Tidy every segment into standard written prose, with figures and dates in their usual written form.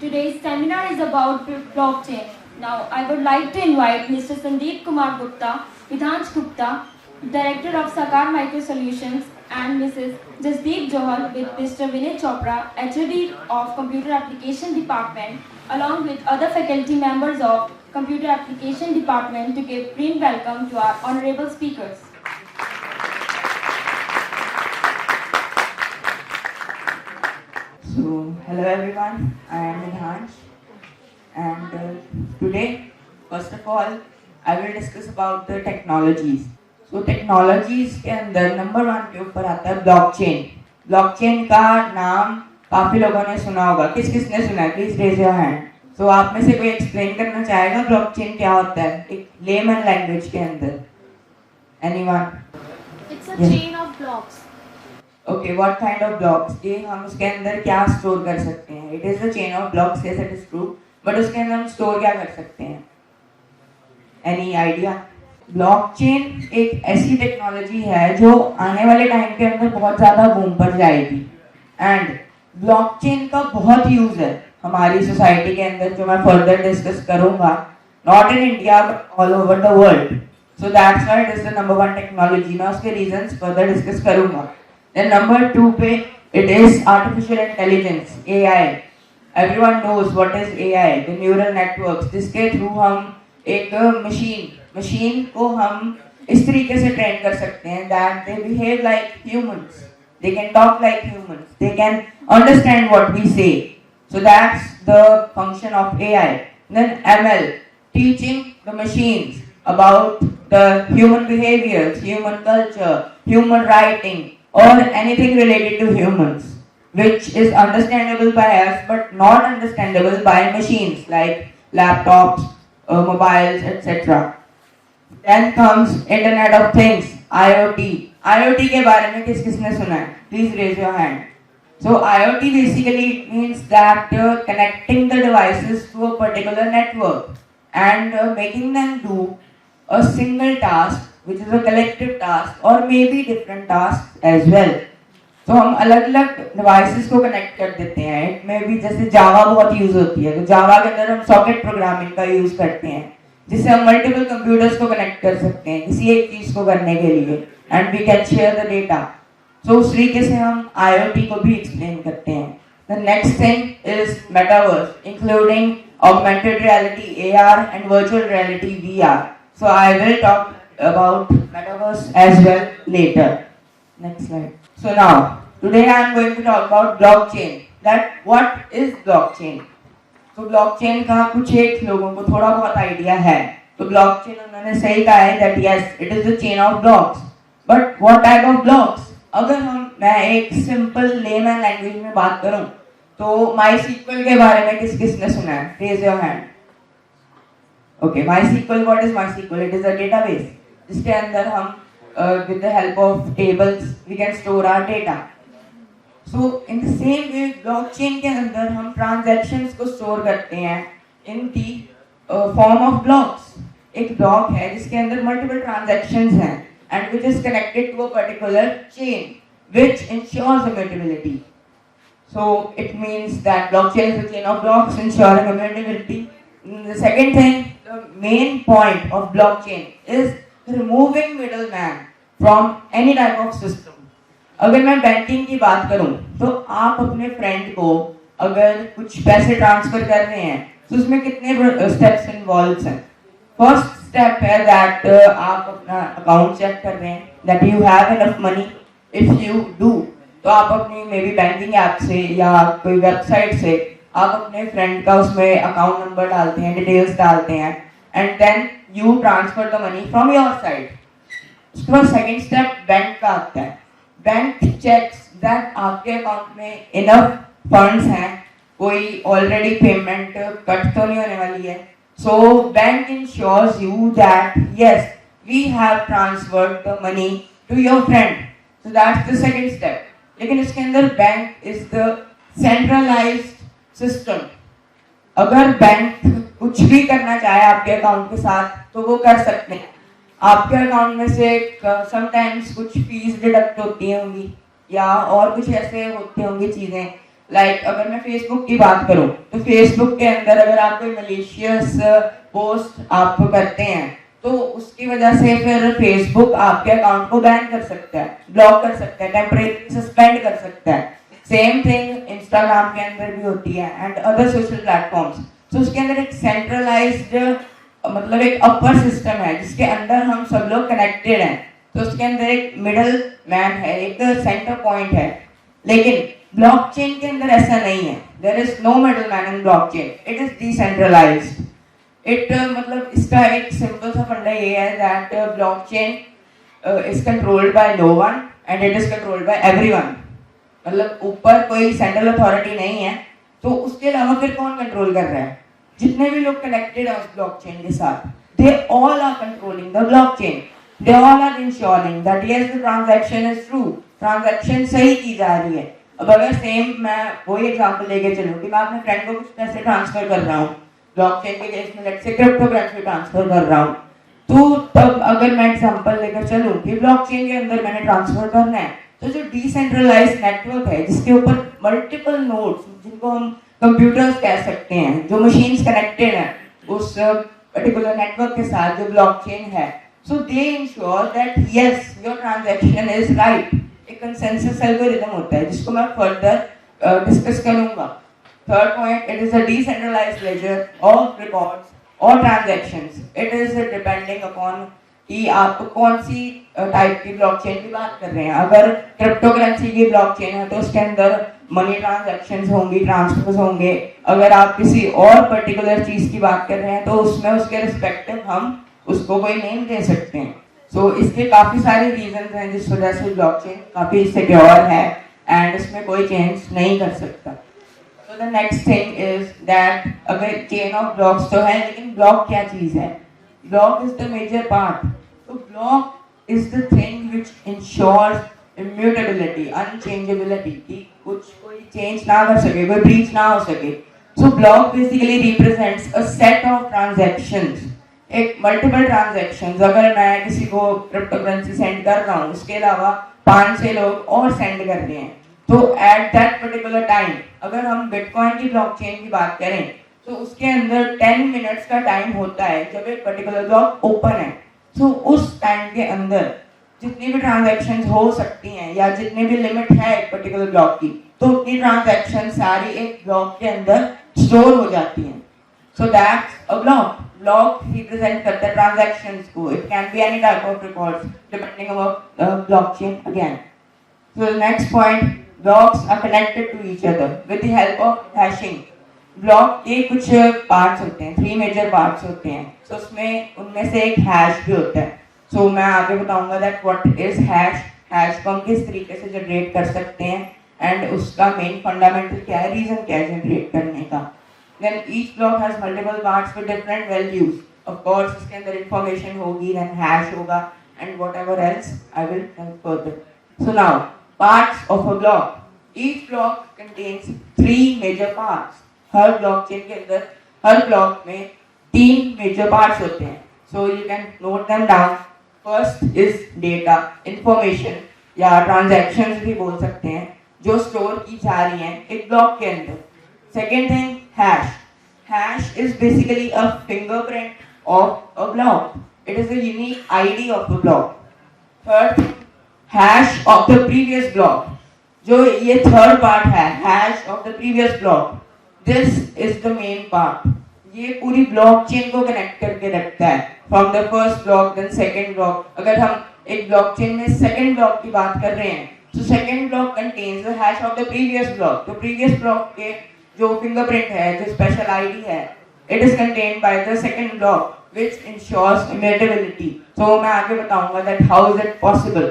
Today's seminar is about blockchain. Now, I would like to invite Mr. Sandeep Kumar Gupta, Vidhansh Gupta, Director of Sakar Micro Solutions, and Mrs. Jasdeep Johal with Mr. Vinay Chopra, HOD of Computer Application Department, along with other faculty members of Computer Application Department to give green welcome to our honorable speakers. So, hello everyone, I am Vidhansh, and today, first of all, I will discuss about the technologies. So, technologies के अंदर number 1 के ऊपर आता है blockchain. Blockchain का नाम काफी लोगों ने सुना होगा. किस किसने सुना है? Please raise your hand. तो आप में से कोई एक्सप्लेन करना चाहेगा ब्लॉकचेन क्या होता है एक लेमन लैंग्वेज के अंदर? Anyone? It's a chain of blocks. Okay, what kind of blocks? कि हम उसके अंदर क्या स्टोर कर सकते हैं? It is a chain of blocks, yes it is true, but उसके अंदर हम स्टोर क्या कर सकते हैं? Any idea? ब्लॉकचेन एक ऐसी टेक्नोलॉजी है जो आने वाले टाइम के अंदर बहुत ज़्यादा बूम पर जाएगी. एंड ब्लॉकचेन का बहुत यूज है हमारी सोसाइटी के अंदर, जो मैं फर्दर डिस्कस करूंगा, not in India but all over the world. So that's why it is the number 1 technology. मैं उसके रीजंस फर्दर डिस्कस करूंगा. Then number 2 पे it is artificial intelligence, AI. Everyone knows what is AI, the neural networks, जिसके through हम एक machine को हम इस तरीके से ट्रेन कर सकते हैं that they behave like humans, they can talk like humans, they can understand what we say. So that's the function of AI. Then ML, teaching the machines about the human behaviors, human culture, human writing, or anything related to humans, which is understandable by us but not understandable by machines like laptops, mobiles, etc. Then comes Internet of Things, IoT. IoT के बारे में किस किसने सुना है? Please raise your hand. So IoT basically means that connecting the devices to a particular network and making them do a single task, which is a collective task or maybe different tasks as well. तो हम अलग अलग devices को connect कर देते हैं. में भी जैसे जावा बहुत यूज होती है, तो जावा के अंदर हम सॉकेट प्रोग्रामिंग का यूज करते हैं, जिससे हम मल्टीपल कंप्यूटर्स को कनेक्ट कर सकते हैं किसी एक चीज को करने के लिए, and we can share the data. तो उस तरीके से हम IoT को भी एक्सप्लेन करते हैं. The next thing is metaverse, including augmented reality, AR, and virtual reality, VR. So I will talk about metaverse as well later. Next slide. So now, today I am going to talk about blockchain. That what is blockchain? तो blockchain का कुछ एक लोगों को थोड़ा बहुत idea है. तो blockchain उन्होंने सही कहा है that yes, it is a chain of blocks. But what type of blocks? अगर मैं एक simple layman language में बात करूं, तो MySQL के बारे में किस किसने सुना है? Raise your hand. Okay, MySQL, what is MySQL? It is a database जिसके अंदर हम with the help of tables we can store our data. So in the same way, blockchain के अंदर हम transactions को store करते हैं in the form of blocks. एक block है जिसके अंदर multiple transactions हैं and which is connected to a particular chain which ensures immutability. So it means that blockchain is a chain of blocks ensuring immutability. The second thing, the main point of blockchain is removing middleman from any type of system. अगर मैं banking की बात करूं, तो आप अपने friend को अगर कुछ पैसे ट्रांसफर कर रहे हैं, तो उसमें कितने स्टेप्स इन्वॉल्व हैं? फर्स्ट स्टेप है दैट आप अपना अकाउंट चेक कर रहे हैं, that you have enough money. If you do, तो आप अपनी मे बी बैंकिंग ऐप से या कोई वेबसाइट से आप अपने फ्रेंड का उसमें अकाउंट नंबर डालते हैं, डिटेल्स डालते हैं, and then you transfer the money from your side. उसके बाद सेकंड स्टेप बैंक का आता है. बैंक चेक्स दैट आपके अकाउंट में इनफ फंड्स हैं, कोई ऑलरेडी पेमेंट कट तो नहीं होने वाली है. So bank ensures you that yes we have transferred the money to your friend. So that's the second step. लेकिन इसके अंदर bank is the centralised system. अगर बैंक कुछ भी करना चाहे आपके अकाउंट के साथ, तो वो कर सकते हैं. आपके अकाउंट में से समटाइम्स कुछ फीस डिडक्ट होती होंगी या और कुछ ऐसे होती होंगी चीज़ें लाइक अगर मैं फेसबुक की बात करूं तो फेसबुक के अंदर अगर आप कोई मलिशियस पोस्ट आप करते हैं तो उसकी वजह से फिर फेसबुक आपके अकाउंट को बैन कर सकता है, ब्लॉक कर सकता है, टेम्परेरी सस्पेंड कर सकता है। सेम थिंग इंस्टाग्राम के अंदर भी होती है एंड अदर सोशल प्लेटफॉर्म्स। तो उसके अंदर एक सेंट्रलाइज्ड मतलब एक अपर सिस्टम है जिसके अंदर हम सब लोग कनेक्टेड हैं। तो उसके अंदर एक मिडल मैन है, एक सेंटर पॉइंट है। लेकिन ब्लॉकचेन के अंदर ऐसा नहीं है। There is no middle man in blockchain, it is decentralised. It मतलब इसका एक सिंपल सा फंडा ये है that blockchain is controlled by no one and it is controlled by everyone. मतलब ऊपर कोई सेंट्रल अथॉरिटी नहीं है तो उसके अलावा फिर कौन कंट्रोल कर रहा है? जितने भी लोग कनेक्टेड हैं उस ब्लॉकचेन के साथ, they all are controlling the blockchain, they all are ensuring that yes the transaction is true, transaction सही की जा रही है। अब अगर सेम मैं वही एग्जांपल लेके चलूं कि मैं अपने फ्रेंड को कुछ पैसे ट्रांसफर कर रहा हूँ ब्लॉकचेन के केस में, लेट्स से क्रिप्टोकरेंसी ट्रांसफर कर रहा हूँ, तो तब अगर मैं एग्जांपल लेकर चलूं कि ब्लॉकचेन के अंदर मैंने ट्रांसफर करना है तो जो डिसेंट्रलाइज्ड नेटवर्क है जिसके ऊपर मल्टीपल नोड्स जिनको हम कंप्यूटर्स कह सकते हैं, जो मशीन्स कनेक्टेड हैं उस पर्टिकुलर नेटवर्क के साथ जो ब्लॉकचेन है, so they ensure that yes your transaction is right. एक कंसेंसस एल्गोरिथम होता है जिसको मैं फर्दर डिस्कस करूंगा। Third point, it is a decentralised ledger of records और transactions. It is depending upon कि आप कौन सी टाइप की ब्लॉकचेन की बात कर रहे हैं। अगर क्रिप्टोकरेंसी की ब्लॉकचेन है तो उसके अंदर मनी ट्रांजैक्शंस होंगी, ट्रांसफर्स होंगे। अगर आप किसी और पर्टिकुलर चीज की बात कर रहे हैं तो उसमें उसके रिस्पेक्टिव हम उसको कोई नेम दे सकते हैं। सो इसके काफी सारे रीजंस हैं जिस वजह से ब्लॉकचेन काफी सिक्योर है एंड इसमें कोई चेंज नहीं कर सकता। So the next thing is that अगर चेन ऑफ ब्लॉक्स तो है, लेकिन ब्लॉक क्या चीज है? Block is the major part. तो block is the thing which ensures immutability, unchangeability, कि कुछ कोई चेंज ना कर सके, कोई ब्रीच ना हो सके। So block basically represents a set of transactions, एक मल्टीपल ट्रांजैक्शंस। अगर मैं किसी को क्रिप्टोकरेंसी सेंड कर रहा हूँ, उसके अलावा 5-6 लोग और सेंड कर रहे हैं, तो एट दैट पर्टिकुलर टाइम अगर हम बिटकॉइन की ब्लॉकचेन की बात करें तो उसके अंदर 10 मिनट्स का टाइम होता है जब एक पर्टिकुलर ब्लॉक ओपन है। तो उस टाइम के अंदर जितनी भी ट्रांजैक्शंस हो सकती हैं या जितनी भी लिमिट है एक पर्टिकुलर ब्लॉक की, तो उतनी ट्रांजैक्शन सारी एक ब्लॉक के अंदर स्टोर हो जाती हैं। So that's a block. Block represent करता है ट्रांजैक्शंस को। It can be any type of records depending on blockchain again. So next point, blocks are connected to each other with the help of hashing. Block के कुछ parts होते हैं, 3 major parts होते हैं। सो उसमें उनमें से एक हैश भी होता है। सो मैं आगे बताऊंगा that what is hash, hash को हम किस तरीके से जनरेट कर सकते हैं एंड उसका मेन फंडामेंटल क्या है, रीजन क्या है जनरेट करने का। Then each block has multiple parts with different values. Of course इसके अंदर इंफॉर्मेशन होगी, देन हैश होगा and whatever else I will tell further. So now parts of a block. Each block contains 3 major parts. Her blockchain के अंदर हर block में 3 major parts होते हैं. So you can note them down. First is data, information या transactions भी बोल सकते हैं जो स्टोर की जा रही हैं एक ब्लॉक के अंदर. Second thing, hash. Hash is basically a fingerprint of a block. It is a unique ID of a block. Third thing, hash of the previous block. जो ये थर्ड पार्ट है, hash of the previous block. This is the main part. ये पूरी blockchain को connect करके रखता है from the first block then second block. अगर हम एक ब्लॉकचेन में सेकंड ब्लॉक की बात कर रहे हैं तो second block contains the hash of the previous block. तो previous block के जो फिंगरप्रिंट है, जो स्पेशल आईडी है, it is contained by the second block which ensures immutability. So मैं आगे बताऊंगा that how is it possible.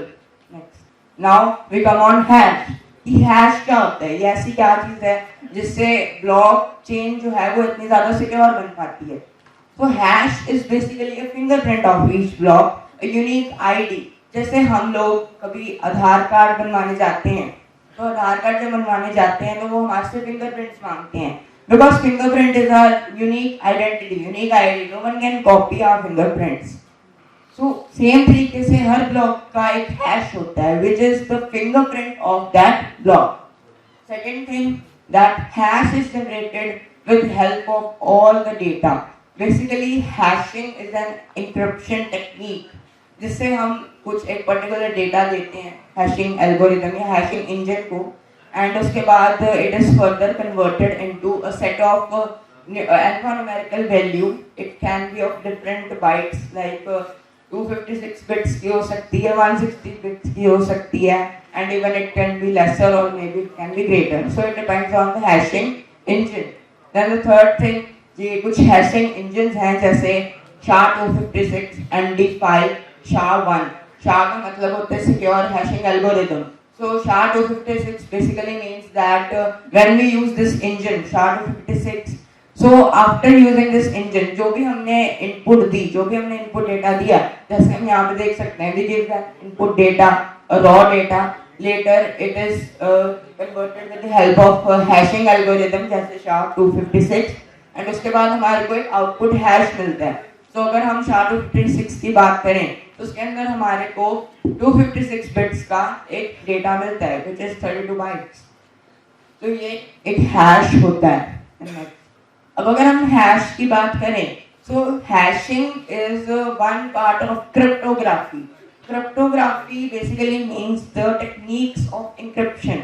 Now we come on hash. कि हैश क्या होता है? ये ऐसी क्या चीज है जिससे ब्लॉकचेन जो है वो इतनी ज्यादा सिक्योर बन पाती है? तो hash is basically a fingerprint of each block, a unique ID. जैसे हम लोग कभी आधार कार्ड बनवाने जाते हैं तो आधार कार्ड जब बनवाने जाते हैं तो वो हमारे से फिंगरप्रिंट्स मांगते हैं because fingerprint is our unique identity, unique ID. No one can copy our fingerprints. So same तरीके से हर ब्लॉक का एक हैश होता है which is the fingerprint of that block. Second thing, that hash is generated with help of all the data. Basically hashing is an encryption technique जिससे हम कुछ एक पर्टिकुलर डेटा देते हैं हैशिंग एल्गोरिदम या हैशिंग इंजन को, and उसके बाद it is further converted into a set of alphanumerical value. It can be of different bytes like 256 bits की हो सकती है, 160 bits की हो सकती है, and even it can be lesser or maybe it can be greater. So it depends on the hashing engine. Then the third thing, ये कुछ hashing engines हैं जैसे SHA-256, MD5, SHA-1. SHA का मतलब होता है secure hashing algorithm. So SHA-256 basically means that when we use this engine SHA-256, so after using this engine जो भी हमने input दी, जो भी हमने input data दिया, जैसे हम यहाँ पे देख सकते हैं, we give that input data, raw data, later it is converted with the help of hashing algorithm जैसे SHA-256, and उसके बाद हमारे को एक output hash मिलता है. So अगर हम SHA-256 की बात करें तो उसके अंदर हमारे को 256 बिट्स का एक डेटा मिलता है which is 32 bytes. तो ये एक हैश होता है. अब अगर हम हैश की बात करें तो hashing is one part of cryptography. Cryptography basically means the techniques of encryption.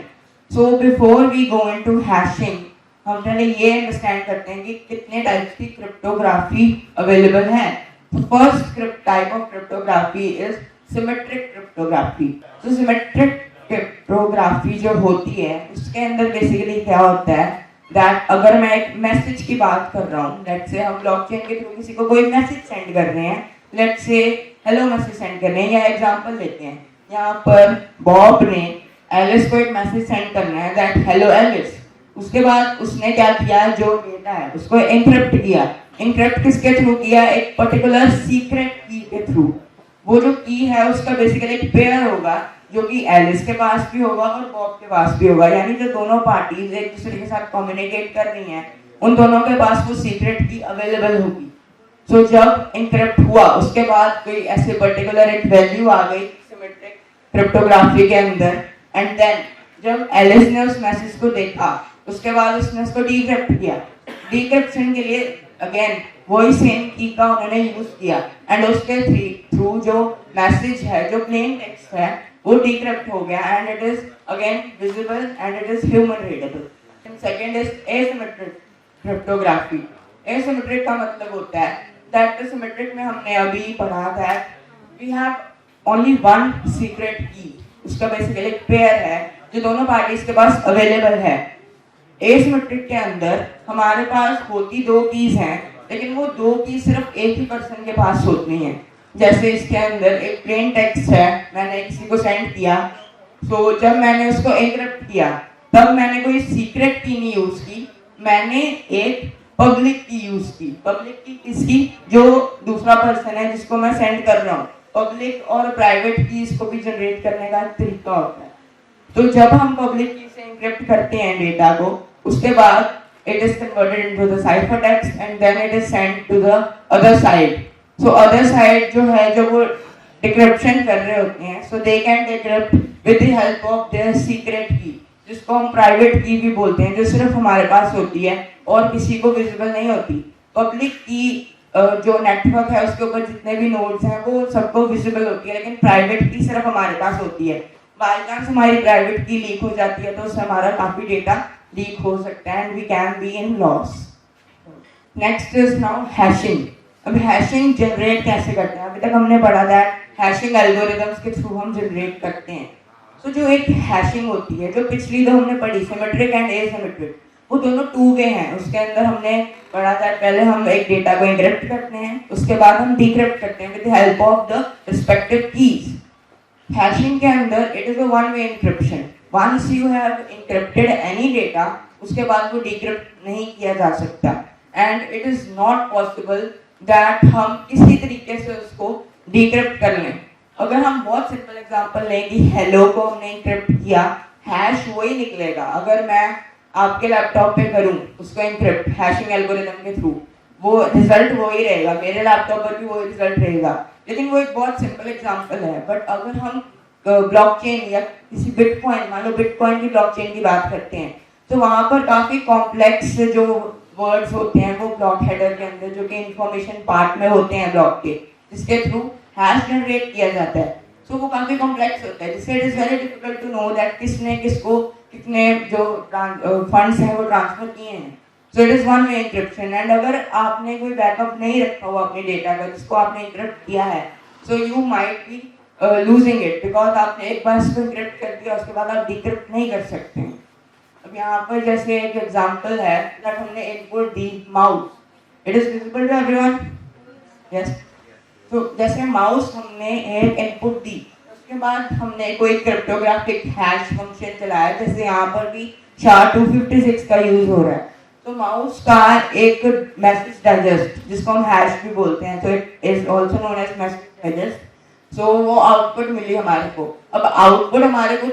So before we go into hashing हम पहले ये अंडरस्टैंड करते हैं कि कितने टाइप्स की क्रिप्टोग्राफी अवेलेबल है. First type of cryptography is symmetric cryptography. तो सिमेट्रिक क्रिप्टोग्राफी जो होती है उसके अंदर बेसिकली क्या होता है दैट अगर मैं एक मैसेज की बात कर रहा हूँ, लेट्स से हम ब्लॉकचेन के थ्रू किसी को कोई मैसेज सेंड कर रहे हैं, let's say hello message send कर रहे हैं, या एग्जांपल लेते हैं यहाँ पर बॉब ने एलिस को एक मैसेज सेंड करना है दैट हेलो एलिस. उसके बाद उसने क्या किया, जो डेटा है उसको एनक्रिप्ट किया. एनक्रिप्ट किसके थ्रू किया, एक पर्टिकुलर सीक्रेट की के थ्रू. वो जो की है उसका बेसिकली एक पेयर होगा जो कि एलिस के पास भी होगा और बॉब के पास भी होगा, यानी जो दोनों पार्टीज एक दूसरे के साथ कम्युनिकेट कर रही हैं उन दोनों के पास वो सीक्रेट की अवेलेबल होगी. सो जब एनक्रिप्ट हुआ उसके बाद कोई ऐसे पर्टिकुलर एक वैल्यू आ गई सिमेट्रिक क्रिप्टोग्राफी के अंदर, एंड देन जब एलिस ने उस मैसेज को देखा उसके बाद उसने उसको डीक्रिप्ट किया. डीक्रिप्शन के लिए अगेन वही सेम की का उन्होंने यूज किया, एंड उसके थ्रू जो मैसेज है, जो प्लेन टेक्स्ट है, वो decrypt हो गया and it is again visible and it is human readable. And second is asymmetric cryptography. Asymmetric का मतलब होता है that asymmetric में हमने अभी पढ़ा that we have only one secret key. उसका basically एक पेयर है जो दोनों पार्टीज के पास अवेलेबल है. asymmetric के अंदर हमारे पास होती दो कीज हैं, लेकिन वो दो की सिर्फ एक ही पर्सन के पास होती हैं. जैसे इसके अंदर एक प्लेन टेक्स्ट है, मैंने किसी को सेंड किया, तो जब मैंने उसको एनक्रिप्ट किया तब मैंने कोई सीक्रेट की नहीं यूज की, मैंने एक पब्लिक की यूज की. पब्लिक की किसकी, जो दूसरा पर्सन है जिसको मैं सेंड कर रहा हूँ. पब्लिक और प्राइवेट कीज को भी जनरेट करने का तरीका होता है. तो जब हम पब्लिक की से एनक्रिप्ट करते हैं डेटा को, उसके बाद it is converted into the cipher text and then it is send to the other side. So other side जो है, जो वो डिक्रिप्शन कर रहे होते हैं, so they can decrypt with the help of their secret key, जिसको हम प्राइवेट की भी बोलते हैं, जो सिर्फ हमारे पास होती है और किसी को विजिबल नहीं होती. पब्लिक की जो नेटवर्क है उसके ऊपर जितने भी नोड्स हैं वो सबको विजिबल होती है, लेकिन प्राइवेट की सिर्फ हमारे पास होती है. बाय चांस हमारी प्राइवेट की लीक हो जाती है तो उससे हमारा काफी डेटा लीक हो सकता है and we can be in loss. Next is now hashing. अब हैशिंग जनरेट कैसे करते हैं, अभी तक हमने पढ़ा था हैशिंग एल्गोरिदम्स के थ्रू हम जनरेट करते हैं. तो जो एक हैशिंग होती है, जो पिछली दो हमने पढ़ी सिमेट्रिक एंड एसिमेट्रिक, वो दोनों टू वे हैं. उसके अंदर हमने पढ़ा था पहले हम एक डेटा को एनक्रिप्ट करते हैं, उसके बाद हम डिक्रिप्ट करते हैं with the help of the respective keys. Hashing के अंदर it is a one way encryption. Once you have encrypted any data, उसके बाद वो डिक्रिप्ट नहीं किया जा सकता, and it is not possible that हम किसी तरीके से उसको डिक्रिप्ट कर लें. अगर हम बहुत सिंपल एग्जांपल लें कि हेलो को हमने एन्क्रिप्ट किया, हैश वही निकलेगा. अगर मैं आपके लैपटॉप पे करूं उसको एन्क्रिप्ट हैशिंग एल्गोरिदम के थ्रू, वो रिजल्ट वही रहेगा, मेरे लैपटॉप पर भी वही रिजल्ट रहेगा. लेकिन वो एक बहुत सिंपल एग्जांपल है. बट अगर हम ब्लॉकचेन या किसी बिटकॉइन, मान लो बिटकॉइन की ब्लॉकचेन की बात करते हैं, तो वहाँ पर काफ़ी कॉम्प्लेक्स जो वर्ड्स होते हैं वो ब्लॉक हेडर के अंदर, जो कि इंफॉर्मेशन पार्ट में होते हैं ब्लॉक के, जिसके थ्रू हैश जनरेट किया जाता है। सो वो काफ़ी कॉम्प्लेक्स होता है, जिससे it is very difficult to know that किसने किसको कितने जो फंड्स हैं वो ट्रांसफर किए हैं। So it is one way encryption. And अगर आपने कोई बैकअप नहीं रखा हुआ अपने डेटा का जिसको आपने इंक्रिप्ट किया है, so you might be losing it, because आपने एक बार इसको इंक्रिप्ट कर दिया उसके बाद आप डिक्रिप्ट नहीं कर सकते हैं। अब यहाँ पर जैसे एक एग्जांपल है दैट हमने इनपुट दी mouse, it is visible to everyone, yes. तो जैसे माउस हमने एक इनपुट दी, उसके बाद हमने कोई क्रिप्टोग्राफिक हैश फंक्शन चलाया, जैसे यहाँ पर भी SHA-256 का यूज हो रहा है। तो माउस का एक मैसेज डाइजेस्ट, जिसको हम हैश भी बोलते हैं, तो it is also known as message digest. So वो आउटपुट मिली हमारे को। अब आउटपुट हमारे को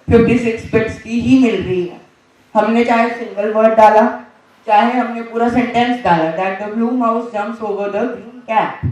256 बिट्स की ही मिल रही है। हमने चाहे सिंगल वर्ड डाला, चाहे हमने पूरा सेंटेंस डाला, that the blue mouse jumps over the green cat.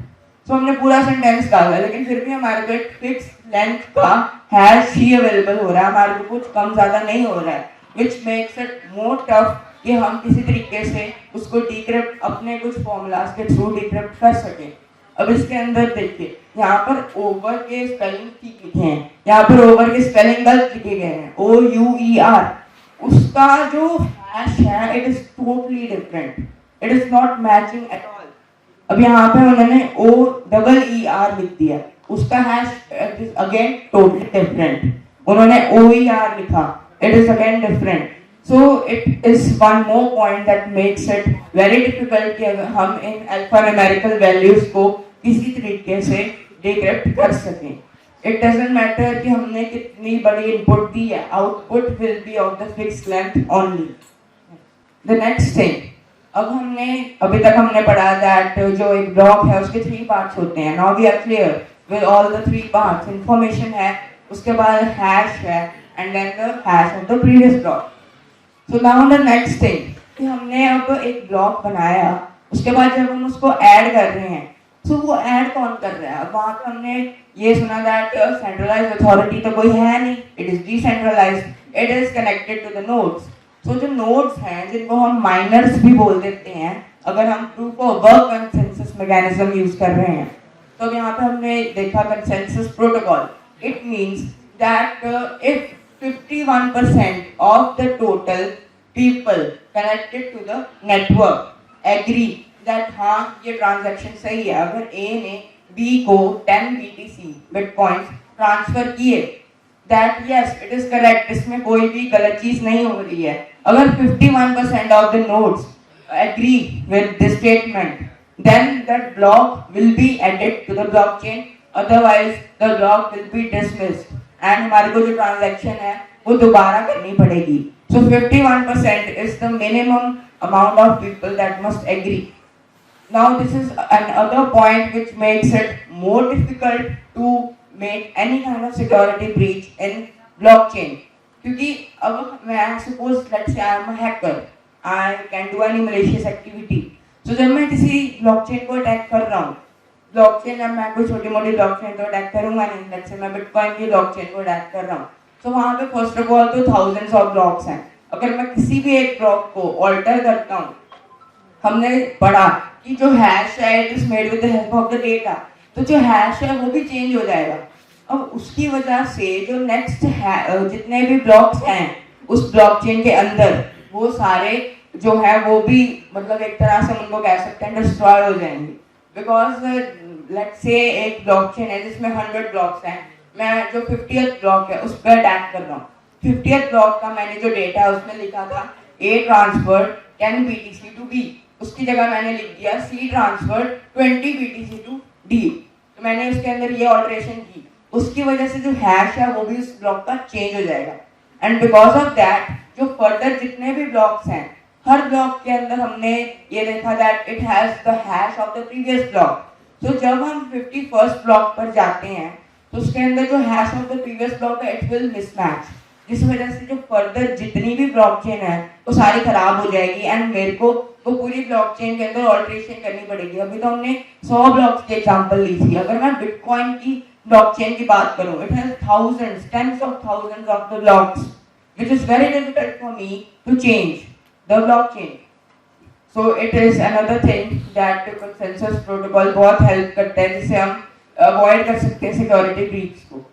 So हमने पूरा सेंटेंस डाला, लेकिन फिर भी हमारे को एक फिक्स लेंथ का हैश ही अवेलेबल हो रहा है, हमारे को कुछ कम ज़्यादा नहीं हो रहा है, which makes it more tough कि हम किसी तरीके से उसको डिक्रिप्ट अपने कुछ फॉर्मूलाज के थ्रू डिक्रिप्ट कर सकें। अब इसके अंदर देखिए, यहाँ पर ओवर के स्पेलिंग ठीक लिखे हैं, यहाँ पर ओवर के स्पेलिंग गलत लिखे गए हैं, OUER। उसका जो हैश है it is totally different, it is not matching at all. अब यहाँ पे उन्होंने OEER लिख दिया, उसका hash is again totally different. उन्होंने OER लिखा, it is again different. So it is one more point that makes it very difficult कि अगर हम इन अल्फा न्यूमेरिकल वैल्यूज को किसी तरीके से डिक्रिप्ट कर सकें। It doesn't matter कि हमने कितनी बड़ी इनपुट दी है, output will be of the fixed length only. The next thing, अब हमने अभी तक हमने पढ़ा that जो एक ब्लॉक है उसके 3 पार्ट्स होते हैं। Now we are clear with all the 3 parts. Information है, उसके बाद hash है, and then the hash of the previous block. So now the next thing, कि हमने अब एक ब्लॉक बनाया, उसके बाद जब हम उसको ऐड कर रहे हैं, तो वो ऐड कौन कर रहा है? अब वहाँ पे हमने ये सुना दैट सेंट्रलाइज्ड अथॉरिटी तो कोई है नहीं, it is decentralised, it is connected to the nodes. So जो नोड्स हैं, जिनको हम माइनर्स भी बोल देते हैं, अगर हम proof of work consensus mechanism use कर रहे हैं, तो यहाँ पे हमने देखा consensus protocol. It means that if 51% of the total people connected to the network agree that हाँ ये ट्रांजैक्शन सही है, अगर A ने B को 10 BTC बिटकॉइंस ट्रांसफर किए, that yes it is correct, इसमें कोई भी गलत चीज नहीं हो रही है। अगर 51% of the nodes agree with this statement, then that block will be added to the blockchain, otherwise the block will be dismissed and हमारे को जो ट्रांजैक्शन है वो दोबारा करनी पड़ेगी। So 51% is the minimum amount of people that must agree. Now this is another point which makes it more difficult to make any kind of security breach in blockchain. क्योंकि अब मैं suppose let's say I am a hacker, I can do any malicious activity. So जब मैं किसी blockchain को attack कर रहा हूँ, blockchain जब मैं कोई छोटी मोटी blockchain को attack करूँगा नहीं, let's say मैं bitcoin की blockchain को attack कर रहा हूँ, तो वहाँ पे first of all तो thousands of blocks हैं। अगर मैं किसी भी एक ब्लॉक को ऑल्टर करता हूँ, हमने पढ़ा कि जो हैश है it is made with the help of the data, तो जो हैश है वो भी चेंज हो जाएगा। अब उसकी वजह से जो नेक्स्ट जितने भी ब्लॉक्स हैं उस ब्लॉकचेन के अंदर, वो सारे जो है वो भी मतलब एक तरह से उनको कह सकते हैं डिस्ट्रॉय हो जाएंगे। बिकॉज लेट्स से एक ब्लॉकचेन है जिसमें 100 ब्लॉक्स हैं, मैं जो 50th ब्लॉक है उस पर अटैक कर रहा हूँ। 50th ब्लॉक का मैंने जो डेटा है उसमें लिखा था A transfer 10 BTC to B, उसकी जगह मैंने लिख दिया C transfer 20 BTC to D। तो मैंने उसके अंदर ये ऑल्टरेशन की, उसकी वजह से जो हैश है वो भी उस ब्लॉक का चेंज हो जाएगा। एंड बिकॉज ऑफ दैट जो फर्दर जितने भी ब्लॉक्स हैं, हर ब्लॉक के अंदर हमने ये देखा that it has the hash of the previous block. तो जब हम 51st ब्लॉक पर जाते हैं तो उसके अंदर जो hash of the previous block है इट विल मिसमैच, जिस वजह से जो फर्दर जितनी भी ब्लॉकचेन है वो सारी खराब हो जाएगी एंड मेरे को वो पूरी ब्लॉकचेन के अंदर ऑल्टरेशन करनी पड़ेगी। अभी तो हमने 100 ब्लॉक्स की एग्जांपल ली थी, अगर मैं बिटकॉइन की ब्लॉकचेन की बात करूं, it has thousands, tens of thousands of the blocks which is very difficult for me to change the blockchain. So it is another thing that consensus protocol बहुत help करता है, जिससे हम avoid कर सकते हैं security breach को.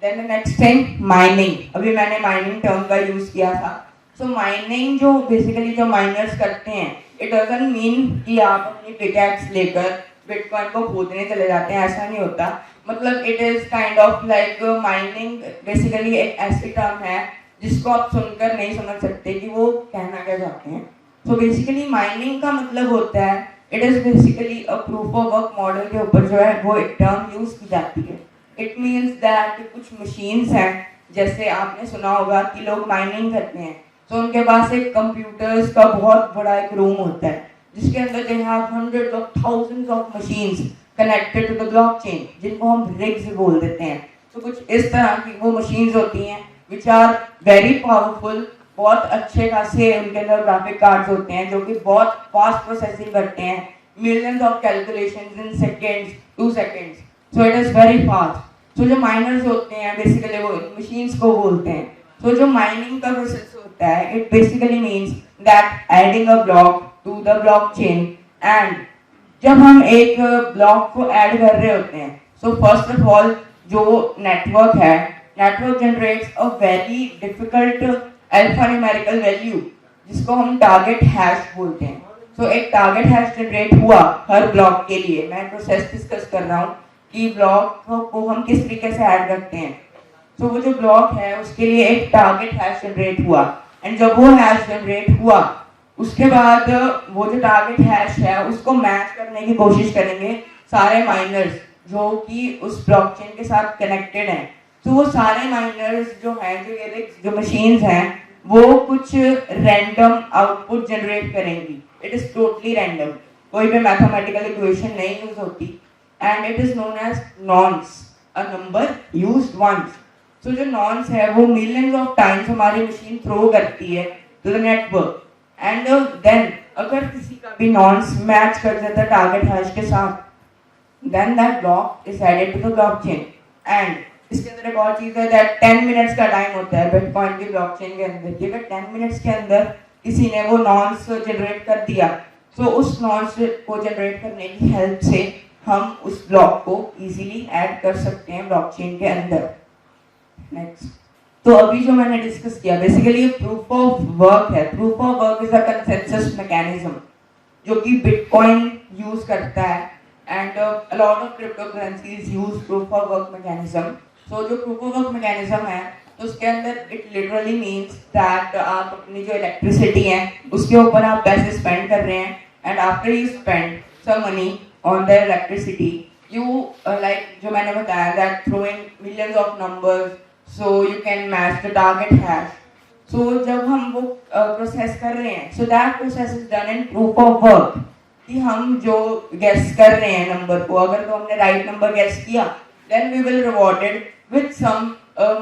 Then the next thing, mining. अभी मैंने mining term का use किया था. So mining जो basically जो miners करते हैं, it doesn't mean कि आप अपनी pickaxe लेकर बिटकॉइन को खोदने चले जाते हैं, ऐसा नहीं होता. मतलब it is kind of like mining basically एक ऐसी term है जिसको आप सुनकर नहीं समझ सकते कि वो कहना क्या चाहते हैं. So basically mining का मतलब होता है it is basically a proof of work model के ऊपर जो है वो एक term use की जाती है. It means that कुछ machines हैं, जैसे आपने सुना होगा कि लोग mining करते हैं, तो उनके पास एक computers का बहुत बड़ा एक room होता है जिसके अंदर they have hundreds of thousands of machines connected to the blockchain, जिनको हम rigs बोल देते हैं. तो कुछ इस तरह की वो machines होती हैं which are very powerful, बहुत अच्छे खासे उनके अंदर ग्राफिक कार्ड्स होते हैं जो कि बहुत फास्ट प्रोसेसिंग करते हैं, millions of calculations in seconds, 2 seconds. So it is very fast. So जो माइनर्स होते हैं बेसिकली वो मशीन्स को बोलते हैं. सो जो माइनिंग का प्रोसेस होता है, it basically means that adding a block to the blockchain. And जब हम एक ब्लॉक को ऐड कर रहे होते हैं, सो फर्स्ट ऑफ ऑल जो नेटवर्क है, network generates a very difficult alphanumeric value जिसको हम टारगेट हैश बोलते हैं. सो एक टारगेट हैश जनरेट हुआ हर ब्लॉक के लिए. मैं प्रोसेस डिस्कस कर रहा हूँ कि ब्लॉक को हम किस तरीके से ऐड करते हैं. सो वो जो ब्लॉक है उसके लिए एक टारगेट हैश जनरेट हुआ, एंड जब वो हैश जनरेट हुआ उसके बाद वो जो टारगेट हैश है उसको मैच करने की कोशिश करेंगे सारे माइनर्स जो कि उस ब्लॉकचेन के साथ कनेक्टेड हैं. तो वो सारे माइनर्स जो हैं, जो मशीन्स हैं, वो कुछ रैंडम आउटपुट जनरेट करेंगी. इट इज टोटली रैंडम, कोई भी मैथमेटिकल इक्वेशन नहीं यूज होती. And it is known as nonce, a number used once. So जो नॉन्स है वो मिलियंस ऑफ टाइम्स हमारी मशीन थ्रो करती है to the network. And then अगर किसी का भी नॉन्स मैच कर जाता है टारगेट हैश के साथ, then that block is added to the blockchain. And इसके अंदर एक और चीज है दैट 10 मिनट्स का टाइम होता है बिटकॉइन की ब्लॉकचेन के अंदर कि अगर 10 मिनट्स के अंदर किसी ने वो नॉन्स जनरेट कर दिया, तो उस नॉन्स को जनरेट करने की हेल्प से हम उस ब्लॉक को इजीली ऐड कर सकते हैं ब्लॉकचेन के अंदर. नेक्स्ट, तो अभी जो मैंने डिस्कस किया बेसिकली प्रूफ ऑफ वर्क है. Proof of work is a consensus mechanism जो कि बिटकॉइन यूज करता है, and a lot of cryptocurrencies use proof of work mechanism. So जो proof of work mechanism है तो उसके अंदर it literally means that आप अपनी जो इलेक्ट्रिसिटी है उसके ऊपर आप पैसे स्पेंड कर रहे हैं, and after you spend some money on the electricity you like जो मैंने बताया that throwing millions of numbers so you can match the target hash. So जब हम वो प्रोसेस कर रहे हैं, so that process is done in proof of work. कि हम जो गेस कर रहे हैं नंबर को, अगर तो हमने राइट नंबर गेस किया then we will rewarded with some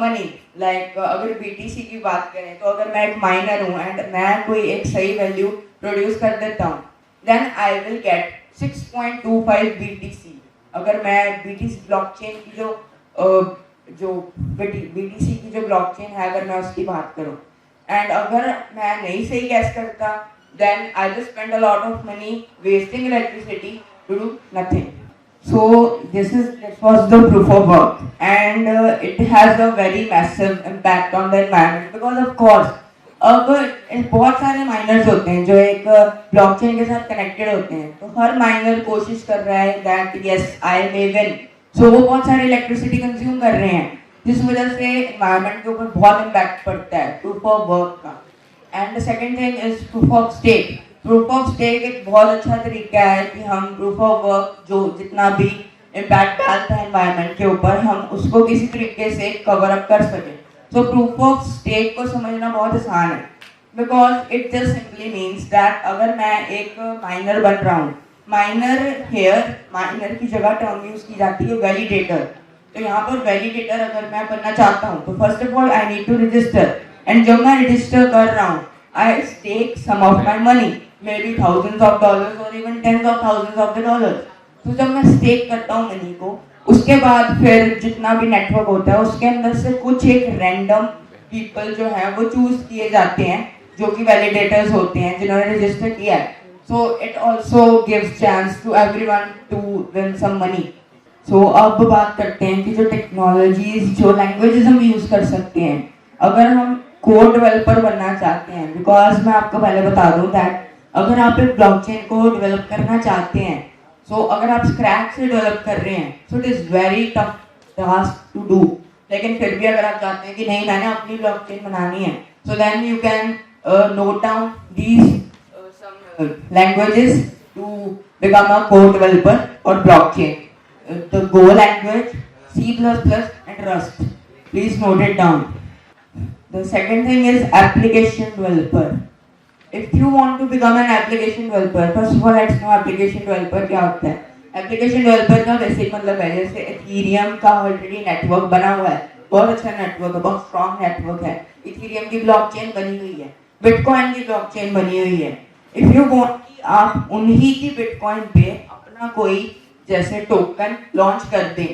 money. Like अगर बीटीसी की बात करें तो अगर मैं एक माइनर हूँ एंड मैं कोई एक सही वैल्यू प्रोड्यूस कर देता हूँ, then I will get 6.25 BTC. अगर मैं बीटीसी ब्लॉकचेन की जो बीटीसी की जो ब्लॉकचेन है अगर मैं उसकी बात करूँ, एंड अगर मैं नहीं सही गेस करता then I just spend a lot of money wasting electricity to do nothing. So this was the proof of work, and it has a very massive impact on the environment because of course अब बहुत सारे miners होते हैं जो एक blockchain के साथ connected होते हैं, तो हर माइनर कोशिश कर रहा है that yes I may win. So वो बहुत सारी इलेक्ट्रिसिटी कंज्यूम कर रहे हैं जिस वजह से एनवायरनमेंट के ऊपर बहुत इम्पैक्ट पड़ता है प्रूफ ऑफ वर्क का. And the second thing is proof of stake. Proof of stake एक बहुत अच्छा तरीका है कि हम प्रूफ ऑफ वर्क जो जितना भी इम्पैक्ट डालता है एनवायरनमेंट के ऊपर हम उसको किसी तरीके से कवर अप कर सकें. सो प्रूफ ऑफ स्टेक को समझना बहुत आसान है because it just simply means that अगर मैं एक माइनर बन रहा हूँ, माइनर की जगह टर्म यूज की जाती है वैलिडेटर. तो यहाँ पर वैलिडेटर अगर मैं बनना चाहता हूँ तो first of all I need to register, and जब मैं रजिस्टर कर रहा हूँ I stake some of my money, may be $1000s और इवन $10,000s. तो जब मैं स्टेक करता हूँ मनी को, उसके बाद फिर जितना भी नेटवर्क होता है उसके अंदर से कुछ एक रैंडम पीपल जो है वो चूज किए जाते हैं जो कि वैलिडेटर्स होते हैं जिन्होंने रजिस्टर किया है. So it also gives chance to everyone to win some money. So अब बात करते हैं कि जो टेक्नोलॉजीज जो लैंग्वेजेस हम यूज कर सकते हैं अगर हम कोड डेवलपर बनना चाहते हैं. बिकॉज मैं आपको पहले बता दूं दैट अगर आप एक ब्लॉकचेन को डेवलप करना चाहते हैं सो अगर आप स्क्रैच से डेवलप कर रहे हैं so it is very tough task to do. लेकिन फिर भी अगर आप चाहते हैं कि नहीं मैंने अपनी ब्लॉकचेन बनानी है so then you can note down these languages to become a code developer or blockchain. The Go language, C++ and Rust. Please note it down. The second thing is application developer. If you want to become an application developer, first of all let's know application developer क्या होता है. Application developer का basic मतलब है जैसे Ethereum का already network बना हुआ है, बहुत अच्छा नेटवर्क है, बहुत स्ट्रॉन्ग नेटवर्क है. Ethereum की ब्लॉकचेन बनी हुई है, बिटकॉइन की ब्लॉकचेन बनी हुई है. इफ यू वांट कि आप उन्हीं की बिटकॉइन पे अपना कोई जैसे टोकन लॉन्च कर दें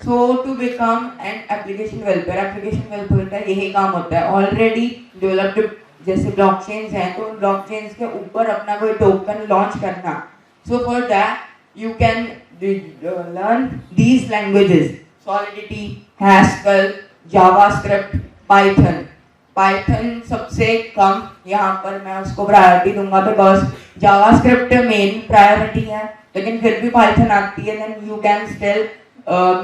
so to become an application developer का यही काम होता है. ऑलरेडी डेवलप्ड जैसे ब्लॉकचेन्स हैं तो उन ब्लॉकचेन्स के ऊपर अपना कोई टोकन लॉन्च करना. So for that you can learn these languages solidity, Haskell, JavaScript, Python सबसे कम यहाँ पर मैं उसको प्रायोरिटी दूंगा बिकॉज जावास्क्रिप्ट मेन प्रायोरिटी है लेकिन फिर भी पाइथन आती है then you can still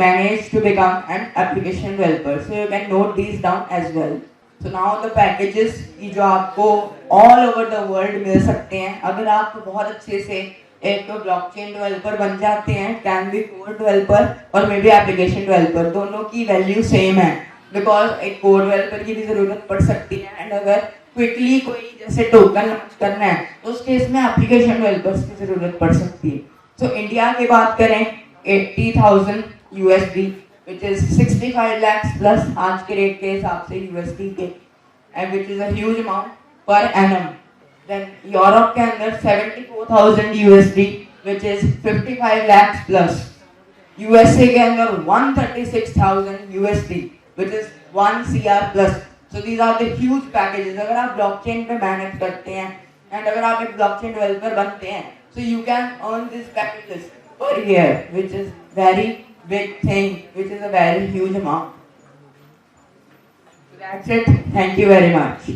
manage to become an application developer. So you can note these down as well. So now the packages की जो आपको ऑल ओवर द वर्ल्ड मिल सकते हैं अगर आप बहुत अच्छे से एक ब्लॉकचेन डेवलपर बन जाते हैं. कैन बी कोड डेवलपर और मे बी एप्लीकेशन डेवलपर, दोनों की वैल्यू सेम है बिकॉज एक कोड डेवलपर की भी जरूरत पड़ सकती है एंड अगर क्विकली कोई जैसे टोकन लॉन्च करना है तो उस केस में एप्लीकेशन डेवलपर्स की जरूरत पड़ सकती है. सो इंडिया की बात करें 80,000 USD which is 65 lakhs plus आज के रेट के हिसाब से USD के and which is a huge amount per annum. Then Europe के अंदर 74,000 USD which is 55 lakhs plus. USA के अंदर 136,000 USD which is 1 CR plus. So these are the huge packages. अगर आप blockchain पे मेहनत करते हैं and अगर आप एक blockchain developer बनते हैं so you can earn these packages per year which is very big thing, which is a very huge amount. So that's it. Thank you very much.